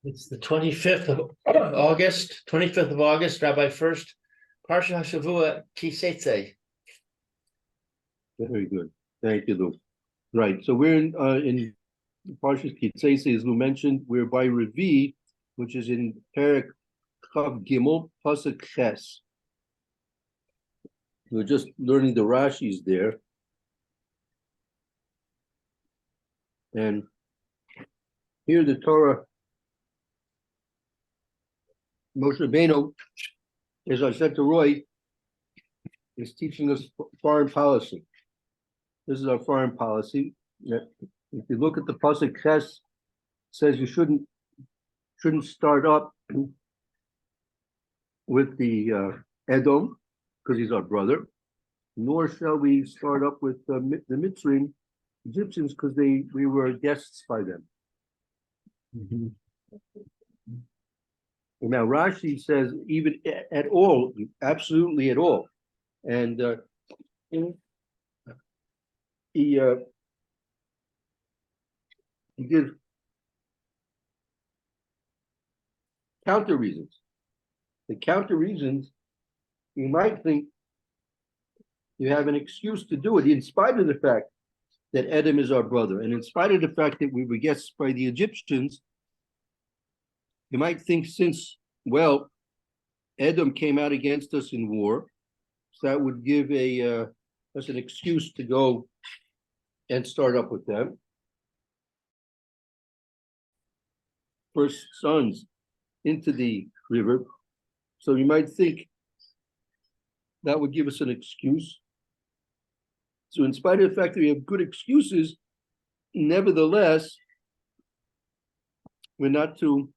It's the 25th of August, 25th of August, Rabbi Furst, Parsha Hashavua, Seitze. Very good. Thank you, Lou. Right. So we're in Parsha Seitze, as Lou mentioned. We're by Revi, which is in Perek Chav Gimel, Pasuk Ches. We're just learning the Rashis there. And here the Torah, Moshe Rabbeinu, as I said to Roy, is teaching us foreign policy. This is our foreign policy. If you look at the Pasuk Ches, it says you shouldn't start up with the Edom, because he's our brother, nor shall we start up with the Mitzrayim, Egyptians, because we were guests by them. Mm-hmm. Now Rashi says even at all, absolutely at all, and he gives counter reasons. The counter reasons, you might think you have an excuse to do it, in spite of the fact that Edom is our brother, and in spite of the fact that we were guests by the Egyptians. You might think, since, well, Edom came out against us in war, so that would give us an excuse to go and start up with them. First sons into the river. So you might think that would give us an excuse. So in spite of the fact that we have good excuses, nevertheless, we're not to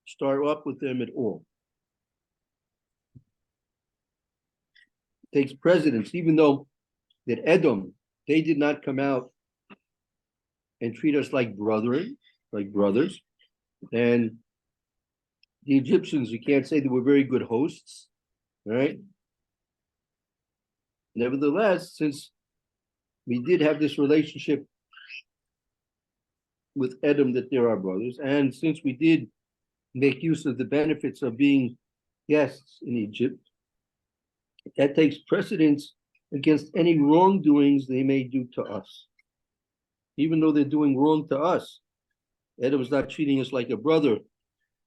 start up with them at all. It takes precedence, even though that Edom, they did not come out and treat us like brethren, like brothers. And the Egyptians, you can't say they were very good hosts, right? Nevertheless, since we did have this relationship with Edom that they're our brothers, and since we did make use of the benefits of being guests in Egypt, that takes precedence against any wrongdoings they may do to us. Even though they're doing wrong to us, Edom's not treating us like a brother,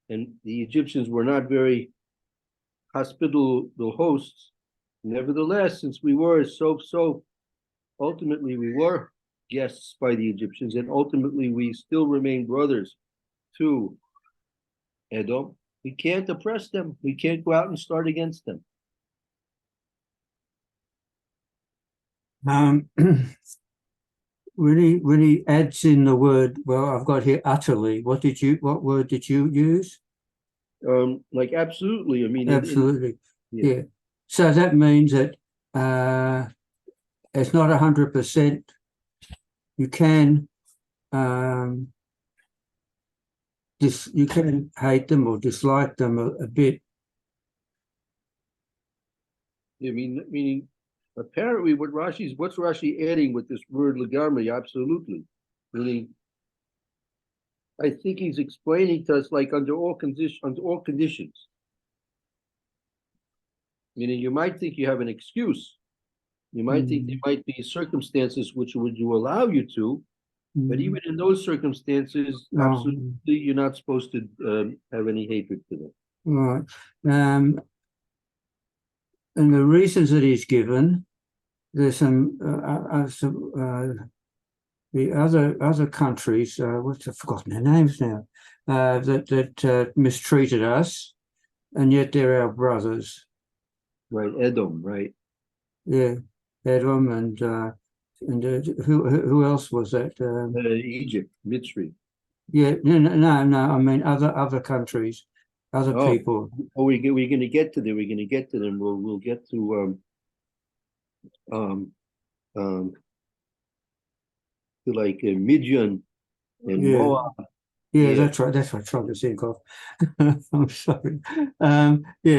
and the Egyptians were not very hospitable hosts. Nevertheless, since we were so ultimately we were guests by the Egyptians, and ultimately we still remain brothers to Edom, we can't oppress them. We can't go out and start against them. When he adds in the word, well, I've got here utterly. What word did you use? Like absolutely. I mean, absolutely. Yeah. So that means that it's not 100%. You can you can hate them or dislike them a bit. I mean, meaning apparently what's Rashi adding with this word legamri? Absolutely. Meaning, I think he's explaining to us like under all conditions. Meaning you might think you have an excuse. You might think there might be circumstances which would allow you to, but even in those circumstances, absolutely, you're not supposed to have any hatred for them. Right. And the reasons that he's given, there's some the other countries, I've forgotten their names now, that mistreated us, and yet they're our brothers. Right, Edom, right? Yeah, Edom and who else was that? Egypt, Mitzrayim. Yeah, no. I mean other countries, other people. Oh, we're going to get to them. We're going to get to them. We'll get to like Midian and Moab. Yeah, that's right. That's what I'm trying to think of. I'm sorry.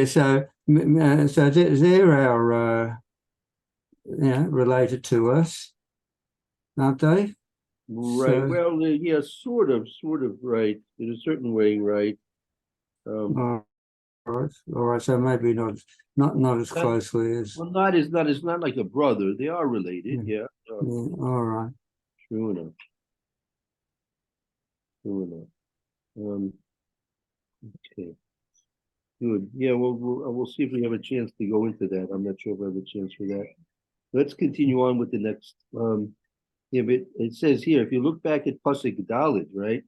So they're our related to us, aren't they? Right. So, Well, yeah, sort of right. In a certain way, right. all right. So maybe not as Not- closely as. Well, not like a brother. They are related. Yeah, Yeah. yeah, all right. True enough. True enough. Okay. Good. Yeah. We'll see if we have a chance to go into that. I'm not sure if I have a chance for that. Let's continue on with the next. Yeah, but it says here, if you look back at Pasuk Dalit, right?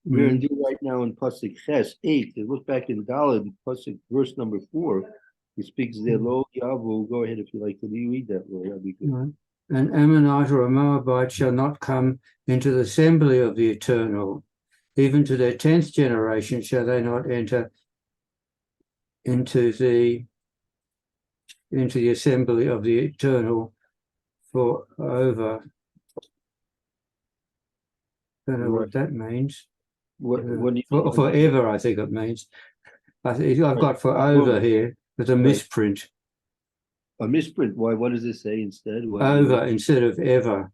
We're in right now in Pasuk Ches 8. You look back in Dalit, Pasuk verse number 4. He speaks there, Lo Yavu. Go ahead if you like to read that, Lord. That'd be good. Right. An Ammonite or a Moabite shall not come into the assembly of the eternal, even to their 10th generation shall they not enter into the assembly of the eternal for over. Don't know Right. what that means. What do you mean? Forever, I think it means. I've got for over here with a misprint. A misprint. Why? What does it say instead? Over instead of ever.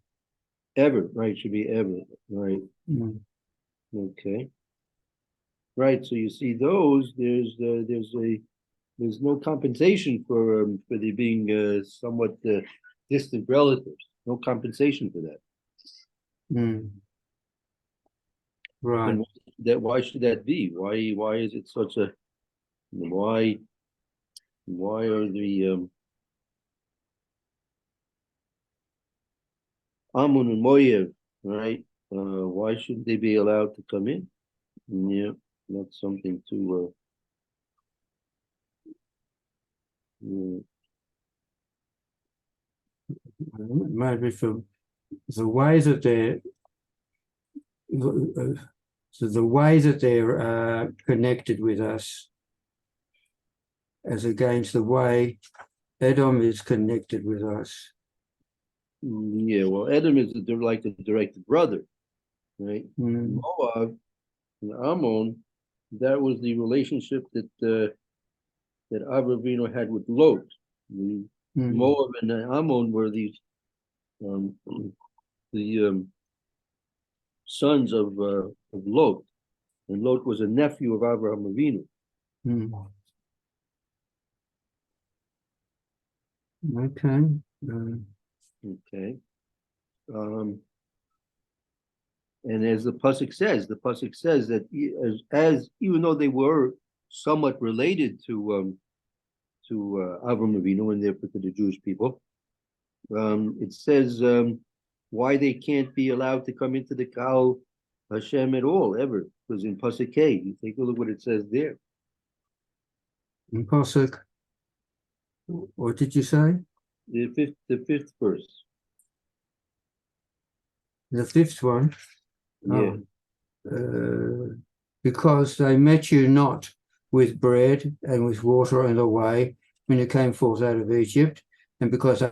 Ever, right? Should be ever, right? Mm. Okay. Right. So you see those. There's no compensation for the being somewhat distant relatives. No compensation for that. Mm. Right. And why should that be? Why is it such a why are the Amun and Moyev, right? Why shouldn't they be allowed to come in? Yeah, that's something to Maybe for the way that they're connected with us as against the way Edom is connected with us. yeah, well, Edom is like the direct brother, right? Mm. Moab and Ammon, that was the relationship that Avram had with Lot. Moab and Ammon were the sons of Lot, and Lot was a nephew of Abraham Avinu. Mm. Okay. Okay. And as the pasuk says that as even though they were somewhat related to Avram Avinu and therefore to the Jewish people, it says why they can't be allowed to come into the Kal Hashem at all ever, because in pasuk K, you take a look what it says there. In Pasuk, what did you say? The fifth verse. The fifth one. Yeah. Because they met you not with bread and with water in the way when you came forth out of Egypt, and because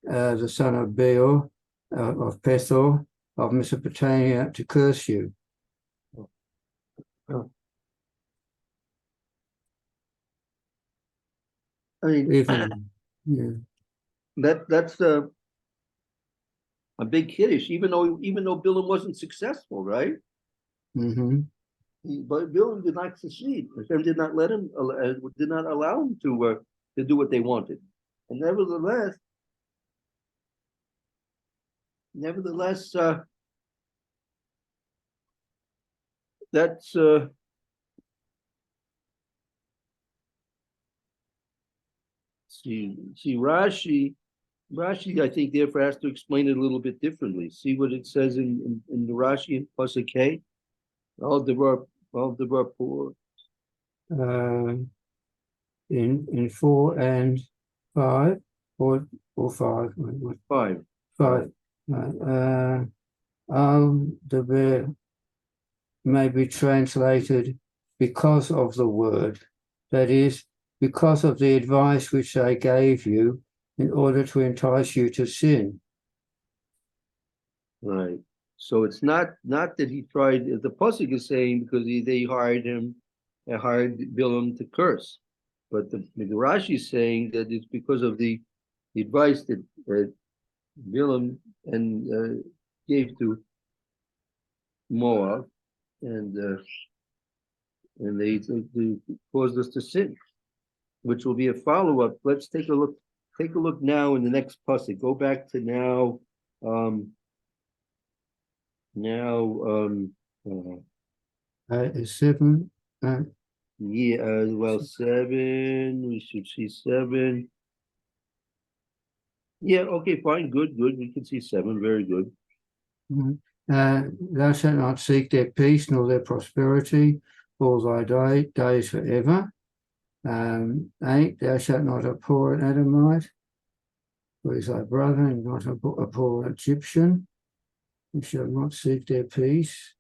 the son of Beor, of Pethor, of Mesopotamia, to curse you. I mean, Even, yeah. that's a big kiddush, even though Bilam wasn't successful, right? Mm-hmm. But Bilam did not succeed. Hashem did not did not allow him to do what they wanted, and nevertheless, that's see Rashi. Rashi, I think, therefore has to explain it a little bit differently. See what it says in the Rashi in Pasuk K. All the poor. In 4 and 5 or 5. Five. The bear may be translated because of the word, that is, because of the advice which they gave you in order to entice you to sin. Right. So it's not that he tried. The pasuk is saying because they hired Bilam to curse, but the Rashi is saying that it's because of the advice that Bilam and gave to Moab, and they caused us to sin, which will be a follow-up. Let's take a look. Take a look now in the next pasuk. Go back to now. Is 7. Well, 7. We should see 7. Yeah. Okay. Fine. Good. Good. We can see 7. Very good. Thou shalt not seek their peace nor their prosperity all thy days forever. 8. Thou shalt not abhor an Edomite, who is thy brother, and not abhor an Egyptian. You shall not seek their peace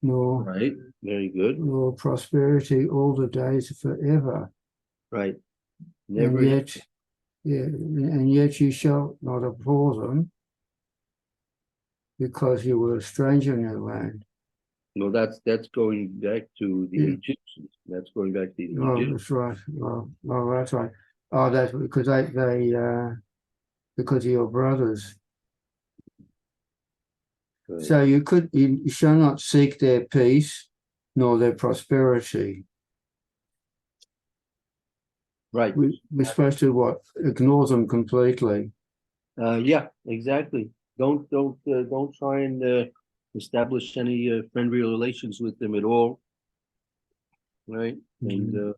nor Right. Very good. nor prosperity all the days forever. Right. And yet you shall not abhor them, because you were a stranger in their land. No, that's going back to the Egyptians. That's going back to the Egyptians. That's right. Well, that's right. Oh, that's because because of your brothers. Right. So you shall not seek their peace nor their prosperity. Right. We're supposed to what? Ignore them completely. Yeah, exactly. Don't try and establish any friendly relations with them at all. Right. And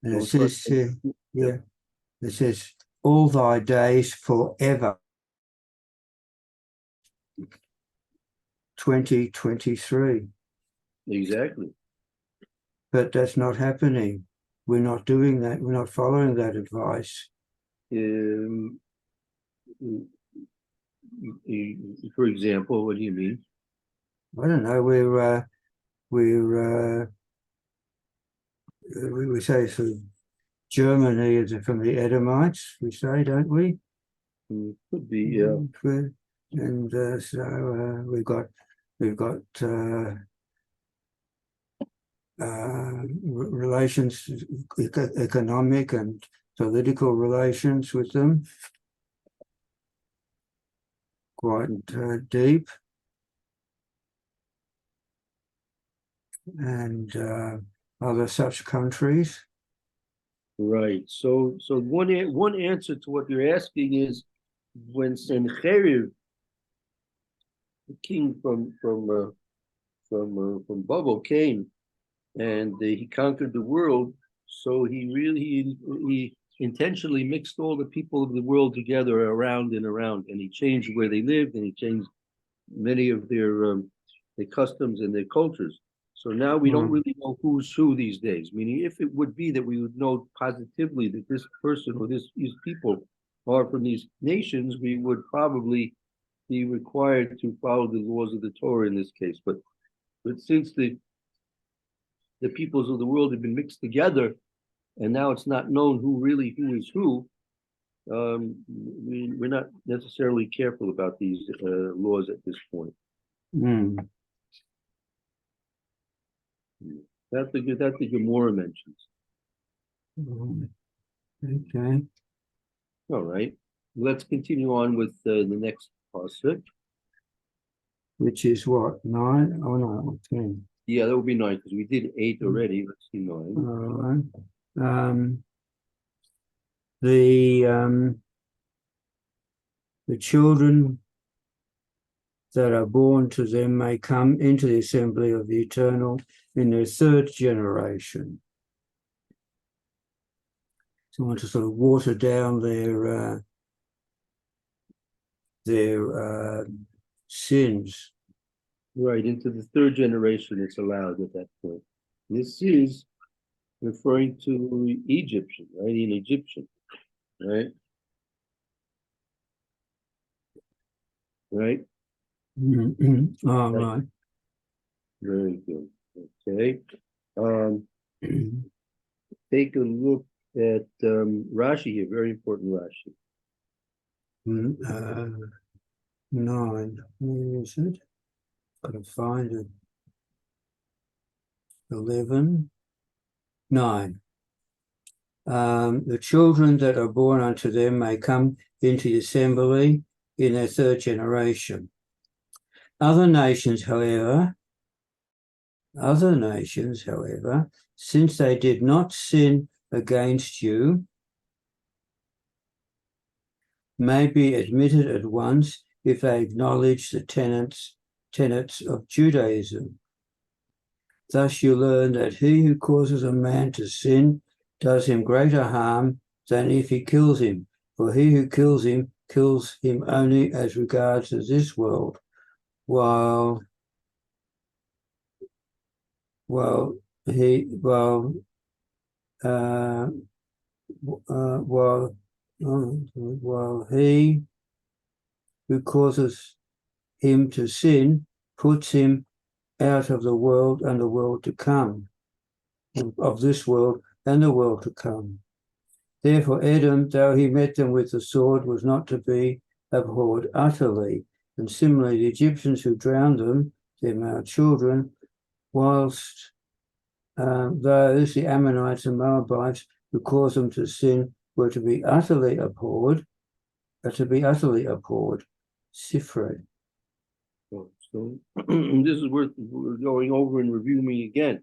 And it says, it says, all thy days forever. 2023. exactly. But that's not happening. We're not doing that. We're not following that advice. For example, what do you mean? I don't know. We say so. Germany is from the Edomites. We say, don't we? Could be, yeah. And so we've got relations, economic and political relations with them, quite deep, and other such countries. Right. So one answer to what you're asking is, when Sennacherib, the king from Babel, came and he conquered the world, so he intentionally mixed all the people of the world together around, and he changed where they lived, and he changed many of their customs and their cultures. So now we don't really know who's who these days. Meaning, if it would be that we would know positively that this person or these people are from these nations, we would probably be required to follow the laws of the Torah in this case. But since the peoples of the world have been mixed together, and now it's not known who is who, we're not necessarily careful about these laws at this point. That's the Gemara mentions. Okay. All right. Let's continue on with the next pasuk. Which is what, 9? Oh no, 10. Yeah, that would be 9 because we did 8 already. Let's see 9. All right. The children that are born to them may come into the assembly of the Eternal in their 3rd generation. So I want to sort of water down their sins. Right, into the 3rd generation it's allowed at that point. This is referring to Egyptian, right? In Egyptian, right? Right? All right. Very good. Okay. Take a look at Rashi here, very important Rashi. 9. Where is it? Gotta find it. 11. 9. The children that are born unto them may come into the assembly in their third generation. Other nations, however, since they did not sin against you, may be admitted at once if they acknowledge the tenets of Judaism. Thus you learn that he who causes a man to sin does him greater harm than if he kills him, for he who kills him only as regards this world, while he who causes him to sin puts him out of the world and the world to come, of this world and the world to come. Therefore Edom, though he met them with the sword, was not to be abhorred utterly. And similarly, the Egyptians who drowned them, their male children, whilst those, the Ammonites and Moabites, who caused them to sin, were to be utterly abhorred, Sifre. So this is worth going over and reviewing again.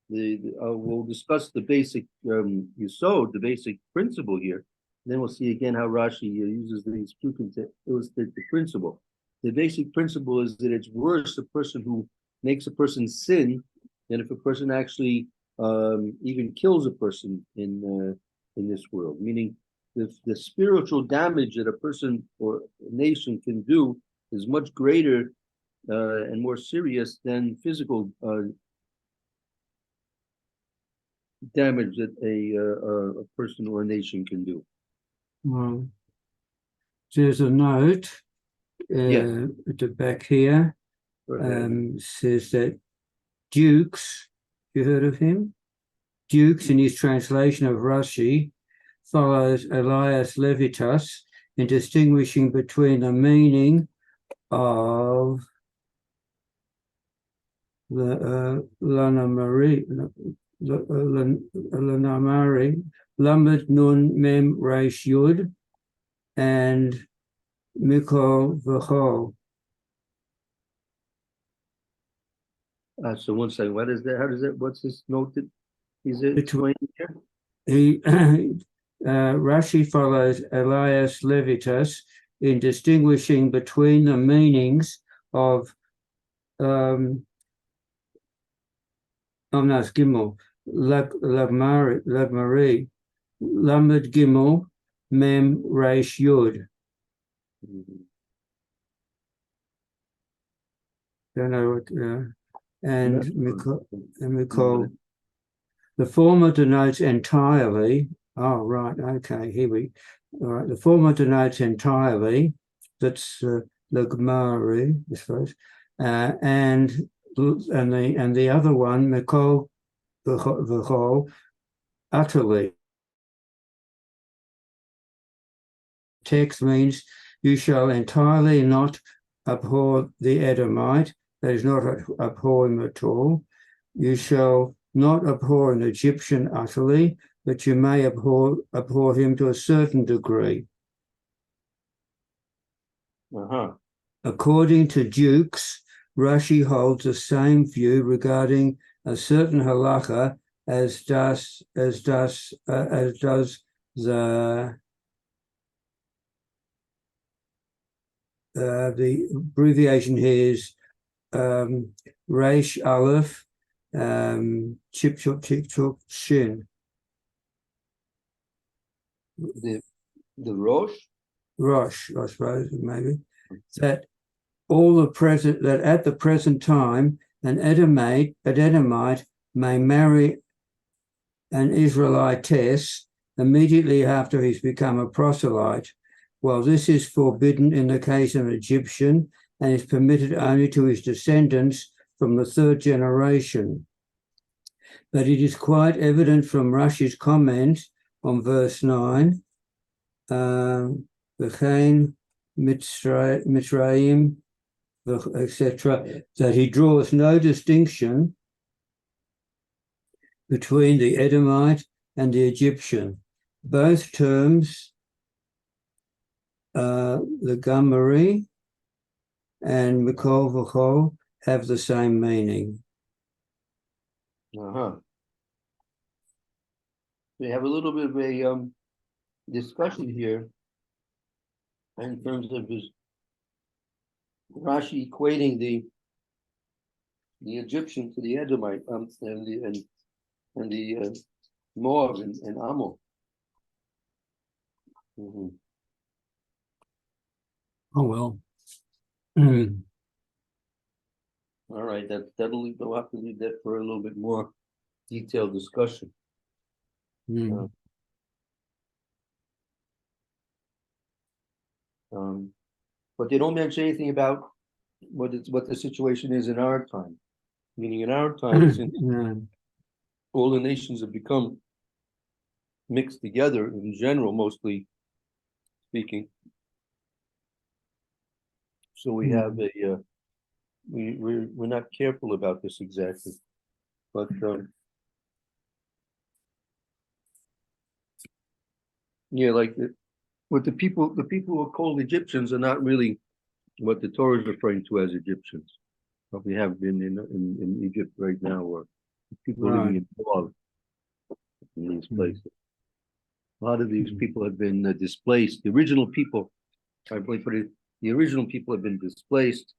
We'll discuss the basic yesod, the basic principle here. Then we'll see again how Rashi uses these psukim to illustrate the principle. The basic principle is that it's worse a person who makes a person sin than if a person actually even kills a person in this world. Meaning, the spiritual damage that a person or a nation can do is much greater and more serious than physical damage that a person or a nation can do. Well, there's a note at the back here. Says that Dukes, you heard of him? Dukes, in his translation of Rashi, follows Elias Levitas in distinguishing between the meaning of the Lanamari, Lamed Nun Mem Reish Yud, and Mikol V'chol. So one second, what is that? How does that? What's this note that is it explained here? Rashi follows Elias Levitas in distinguishing between the meanings of it's Gimel, Lagmari, Lamed Gimel, Mem Reish Yud. Don't know what. And Mikol. The former denotes entirely. Oh, right. Okay. All right. The former denotes entirely. That's the Gemara, I suppose. And the other one, Mikol V'chol, utterly. Text means you shall entirely not abhor the Edomite. That is, not abhor him at all. You shall not abhor an Egyptian utterly, but you may abhor him to a certain degree. According to Dukes, Rashi holds the same view regarding a certain halacha as does the abbreviation here is Reish Aleph Chip Shin. The Rosh? Rosh, I suppose, maybe. That at the present time an Edomite may marry an Israelitess immediately after he's become a proselyte, while this is forbidden in the case of an Egyptian and is permitted only to his descendants from the third generation. But it is quite evident from Rashi's comment on verse 9, V'chein Mitzrayim, etc., that he draws no distinction between the Edomite and the Egyptian. Both terms the Gumari and Mikol V'chol have the same meaning. Uh-huh. We have a little bit of a discussion here in terms of his Rashi equating the Egyptian to the Edomite and the Moab and Ammon. Mhm. Oh well. All right, we'll have to leave that for a little bit more detailed discussion. Mm. But they don't mention anything about what the situation is in our time. Meaning in our time, since all the nations have become mixed together in general, mostly speaking. So we have we're not careful about this exactly, but yeah, like what the people who are called Egyptians are not really what the Torah is referring to as Egyptians. What we have been in Egypt right now, or people living in Moab in these places. A lot of these people have been displaced. The original people, I believe, the original people have been displaced,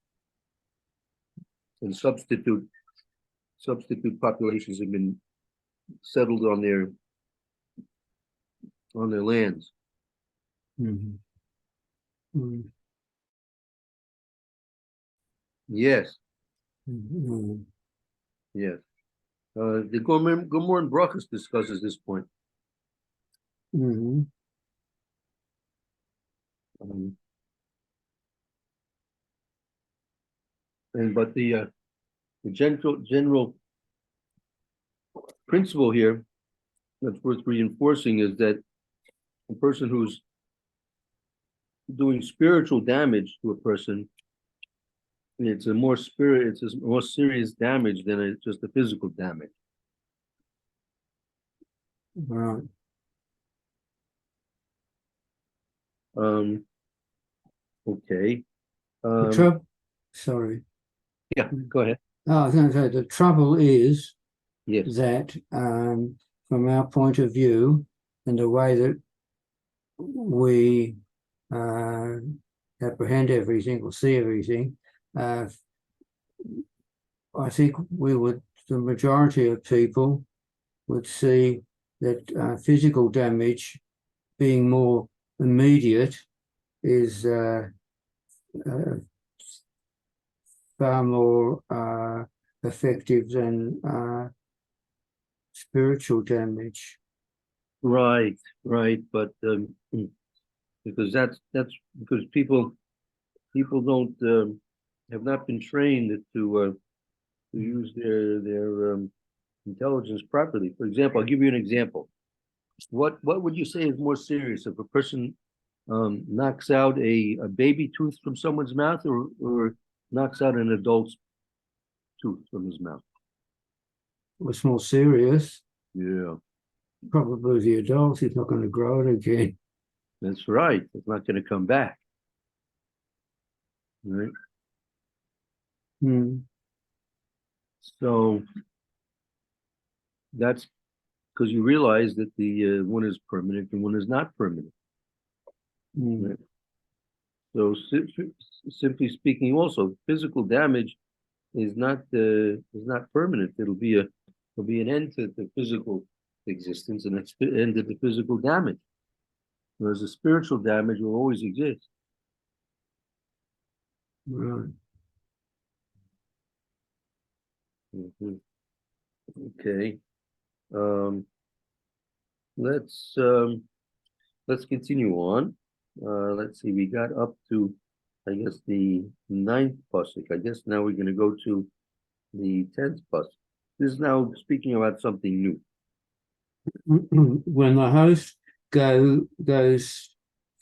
and substitute populations have been settled on their lands. Mm. Mm. Yes, Mm. yes. The Gomor and Brachos discusses this point. Mm. But the general principle here that's worth reinforcing is that a person who's doing spiritual damage to a person, it's a more serious damage than just a physical damage. Right. Okay. The trouble. Sorry. Yeah, go ahead. Oh, I was going to say the trouble is Yes. that from our point of view and the way that we apprehend everything or see everything, I think the majority of people would see that physical damage being more immediate is far more effective than spiritual damage. Right, but because that's because people don't have not been trained to use their intelligence properly. For example, I'll give you an example. What would you say is more serious if a person knocks out a baby tooth from someone's mouth, or knocks out an adult's tooth from his mouth? What's more serious? Yeah, Probably the adult is not going to grow it again. that's right. It's not going to come back. Right. So that's because you realize that the one is permanent and one is not permanent. Right? So simply speaking, also physical damage is not permanent. There'll be an end to the physical existence, and it's the end of the physical damage. Whereas the spiritual damage will always exist. Right. Okay. Let's continue on. Let's see. We got up to, I guess, the 9th pasuk. I guess now we're going to go to the 10th pasuk. This is now speaking about something new. When the host goes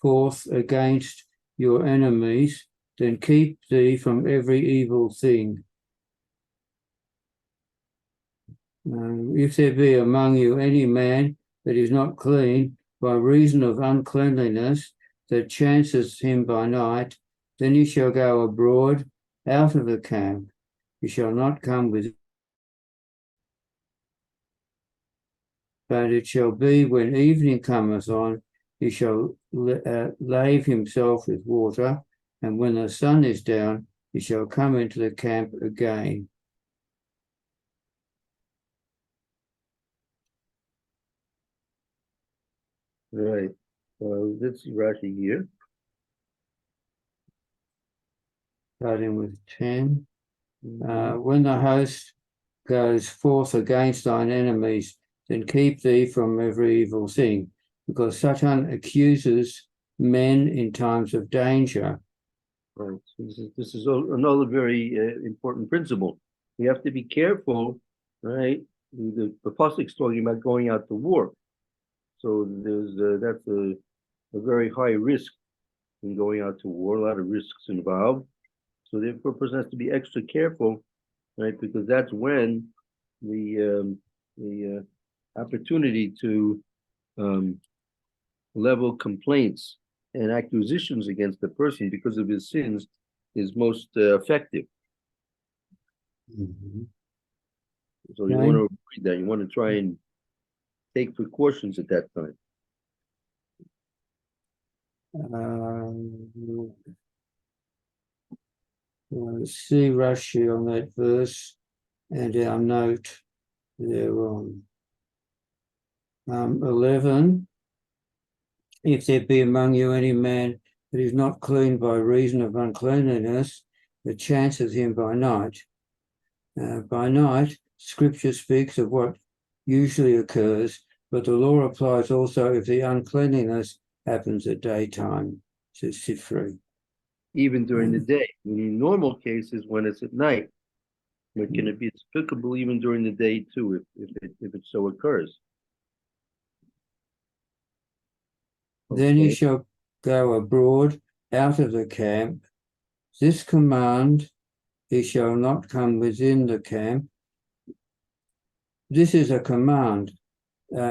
forth against your enemies, then keep thee from every evil thing. If there be among you any man that is not clean by reason of uncleanliness, that chances him by night, then he shall go abroad out of the camp. He shall not come with. But it shall be when evening cometh on, he shall lave himself with water, and when the sun is down, he shall come into the camp again. Right. Let's see Rashi here. Starting with 10. When the host goes forth against thine enemies, then keep thee from every evil thing, because Satan accuses men in times of danger. Right. So this is another very important principle. We have to be careful, right? The Apostle's talking about going out to war. So that's a very high risk in going out to war, a lot of risks involved. So therefore, a person has to be extra careful, right? Because that's when the opportunity to level complaints and accusations against the person because of his sins is most effective. Mm-hmm. So you want to avoid that. You want to try and take precautions at that time. See Rashi on that verse and our note thereon. 11. If there be among you any man that is not clean by reason of uncleanliness, that chances him by night. By night, Scripture speaks of what usually occurs, but the law applies also if the uncleanliness happens at daytime, says Sifri. Even during the day. In normal cases, when it's at night, but can it be applicable even during the day too, if it so occurs? Then he shall go abroad out of the camp. This command, he shall not come within the camp. This is a command.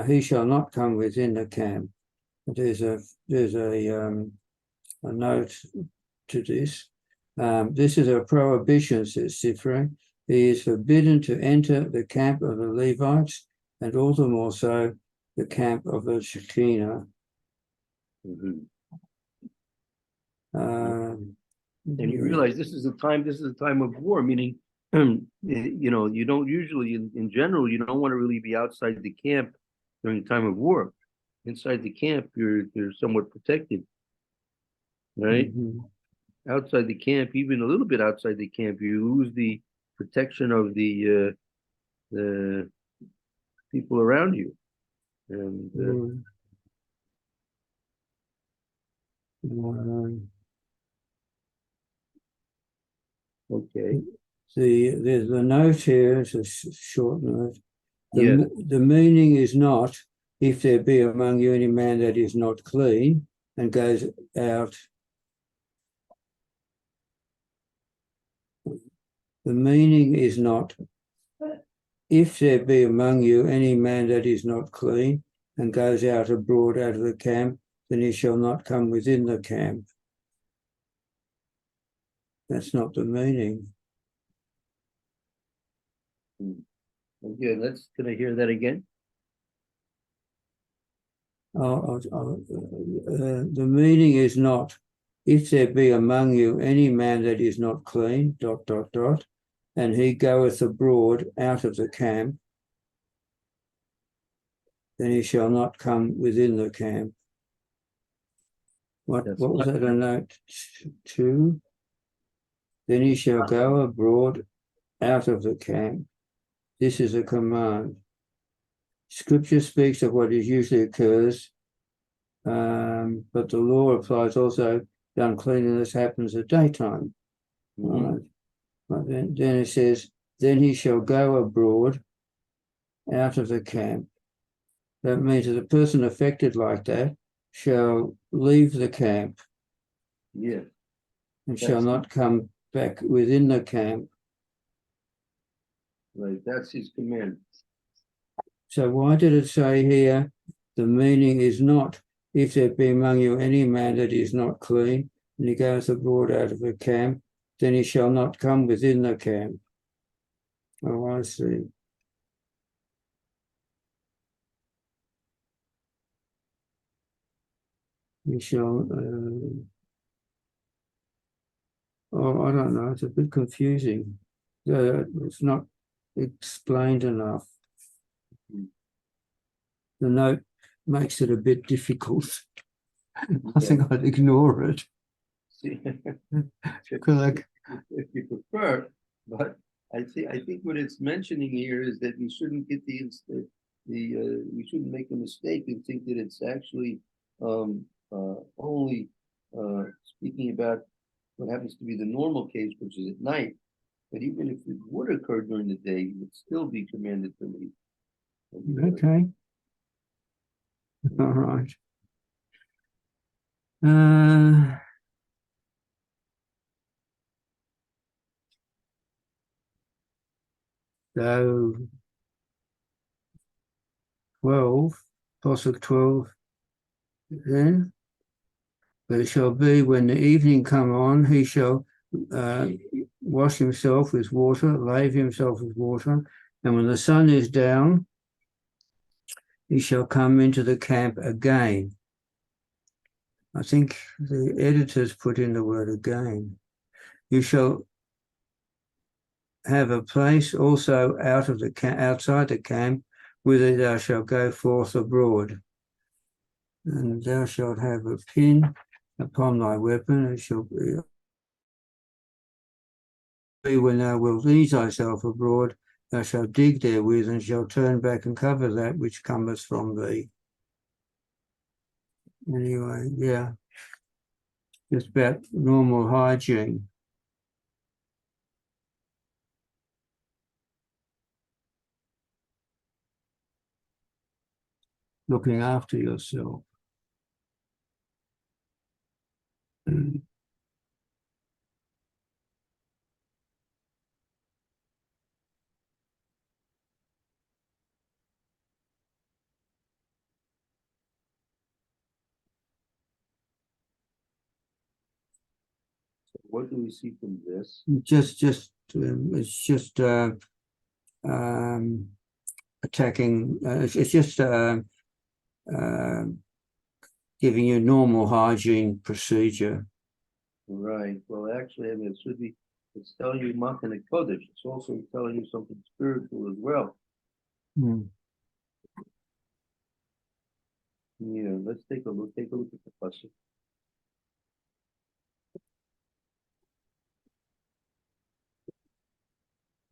He shall not come within the camp. There's a note to this. This is a prohibition, says Sifri. He is forbidden to enter the camp of the Levites, and all the more so the camp of the Shekinah. Mm-hmm. And you realize this is a time of war, meaning, you don't usually, in general, you don't want to really be outside the camp during the time of war. Inside the camp, you're somewhat protected, right? Mm-hmm. Outside the camp, even a little bit outside the camp, you lose the protection of the people around you. And okay. There's a note here, it's a short note. Yeah. The meaning is not, if there be among you any man that is not clean and goes out. The meaning is not, if there be among you any man that is not clean and goes out abroad out of the camp, then he shall not come within the camp. That's not the meaning. Okay, can I hear that again? The meaning is not, if there be among you any man that is not clean, ... and he goeth abroad out of the camp, then he shall not come within the camp. What was that a note 2? Then he shall go abroad out of the camp. This is a command. Scripture speaks of what usually occurs, but the law applies also. The uncleanliness happens at daytime. Mm-hmm. Right. But then it says, then he shall go abroad out of the camp. That means that a person affected like that shall leave the camp. Yeah. And shall not come back within the camp. Right, that's his command. So why did it say here, the meaning is not, if there be among you any man that is not clean, and he goes abroad out of the camp, then he shall not come within the camp. Oh, I see. He shall, oh, I don't know, it's a bit confusing. It's not explained enough. The note makes it a bit difficult. I think I'd ignore it. See, Because if you prefer, but I think what it's mentioning here is that we shouldn't get we shouldn't make a mistake and think that it's actually only speaking about what happens to be the normal case, which is at night. But even if it would occur during the day, you would still be commanded to leave. okay. All right. So 12, Pasuk 12, then. But it shall be when the evening come on, he shall wash himself with water, lave himself with water, and when the sun is down, he shall come into the camp again. I think the editors put in the word again. You shall have a place also outside the camp, whither thou shalt go forth abroad. And thou shalt have a pin upon thy weapon, it shall be when thou wilt ease thyself abroad, thou shalt dig therewith, and shalt turn back and cover that which cometh from thee. Anyway, yeah, just about normal hygiene. Looking after yourself. What do we see from this? It's just attacking. It's just giving you normal hygiene procedure. Right. Well, actually, I mean, it's telling you Matan and Kodesh. It's also telling you something spiritual as well. Hmm. Yeah, let's take a look. Take a look at the Parsha.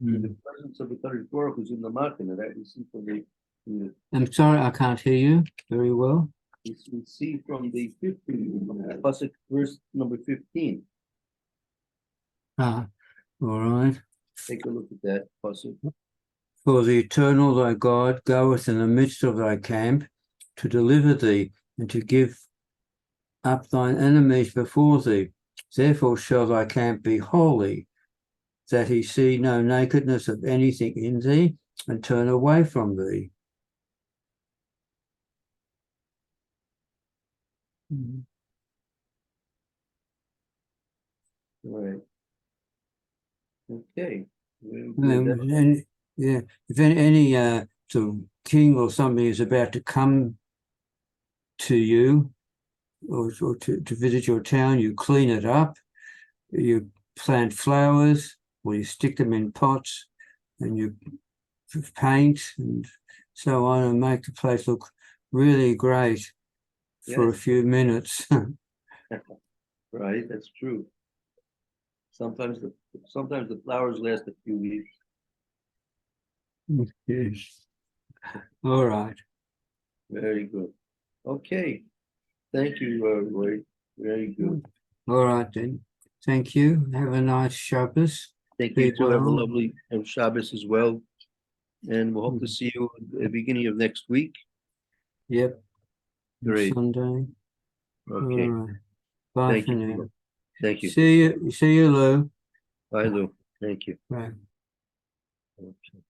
In the presence of the Kadosh Baruch who's in the Matan, that we see from the I'm sorry, I can't hear you very well. we see from the 15 Pasuk, verse number 15. Ah, all right. Take a look at that Pasuk. For the eternal thy God goeth in the midst of thy camp to deliver thee and to give up thine enemies before thee. Therefore shall thy camp be holy, that he see no nakedness of anything in thee and turn away from thee. Right. Okay. And, yeah, if any sort of king or something is about to come to you or to visit your town, you clean it up, you plant flowers, or you stick them in pots, and you paint and so on, and make the place look really great for a few minutes. Right, that's true. Sometimes the flowers last a few weeks. Yes. All right. Very good. Okay. Thank you, Roy. Very good. All right then. Thank you. Have a nice Shabbos. Thank you too. Have a well. lovely Shabbos as well. And we'll hope to see you at the beginning of next week. Yep. Great. Sunday. Okay. All right. Bye Thank for you. now. Thank you. See you, Lou. Bye, Lou. Thank you. Bye. Okay.